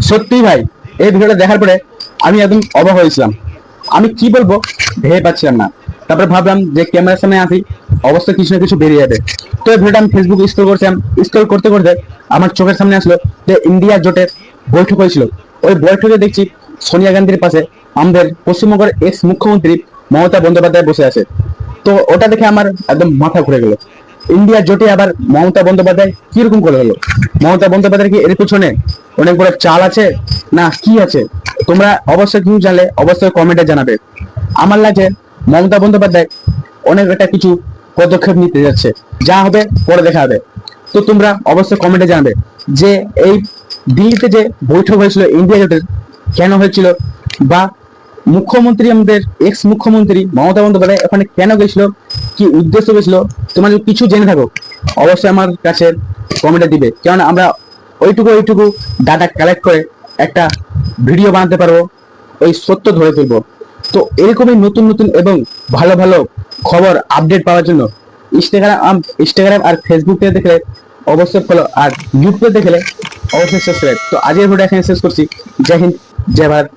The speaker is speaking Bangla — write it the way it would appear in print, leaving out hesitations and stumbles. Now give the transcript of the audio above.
সত্যি ভাই, এই ভিডিওটা দেখার পরে আমি একদম অবাক হয়েছিলাম। আমি কি বলবো ভেবে পাচ্ছিলাম না। তারপরে ভাবলাম যে ক্যামেরার সামনে আসি, অবশ্যই কিছু না কিছু বেরিয়ে যাবে। তো এই ভিডিওটা আমি ফেসবুক স্ক্রল করছিলাম, স্ক্রল করতে করতে আমার চোখের সামনে আসলো যে ইন্ডিয়া জোটের বৈঠক হয়েছিল। ওই বৈঠকে দেখছি সোনিয়া গান্ধীর পাশে আমাদের পশ্চিমবঙ্গের এক্স মুখ্যমন্ত্রী মমতা বন্দ্যোপাধ্যায় বসে আছে। তো ওটা দেখে আমার একদম মাথা ঘুরে গেল। ইন্ডিয়া জোটে আবার মমতা বন্দ্যোপাধ্যায় কিরকম করে হলো? মমতা বন্দ্যোপাধ্যায় কি এর পিছনে অনেক বড় চাল আছে না কি আছে? তোমরা অবশ্যই কিছু জানলে অবশ্যই কমেন্টে জানাবে। আমার লাগে মমতা বন্দ্যোপাধ্যায় অনেক একটা কিছু পদক্ষেপ নিতে যাচ্ছে, যা হবে পরে দেখা হবে। তো তোমরা অবশ্যই কমেন্টে জানাবে যে এই দিল্লিতে যে বৈঠক হয়েছিল ইন্ডিয়া জোটের, কেন হয়েছিল, বা মুখ্যমন্ত্রী আমাদের এক্স মুখ্যমন্ত্রী মমতা বন্দ্যোপাধ্যায় ওখানে কেন গেছিল, কি উদ্দেশ্য গেছিল, তোমরা যদি কিছু জেনে থাকো অবশ্যই আমার কাছে কমেন্টে দিবে। কারণ আমরা ওইটুকু ডাটা কালেক্ট করে একটা ভিডিও বানাতে পারবো, ওই সত্য ধরে ফেলবো। তো এরকমই নতুন নতুন এবং ভালো ভালো খবর আপডেট পাওয়ার জন্য ইনস্টাগ্রাম আর ফেসবুকে দেখলে অবশ্যই ফলো, আর ইউটিউবে দেখলে অবশ্যই সাবস্ক্রাইব। তো আজকের ভিডিও এখানে শেষ করছি। জয় হিন্দ, জয় ভারত।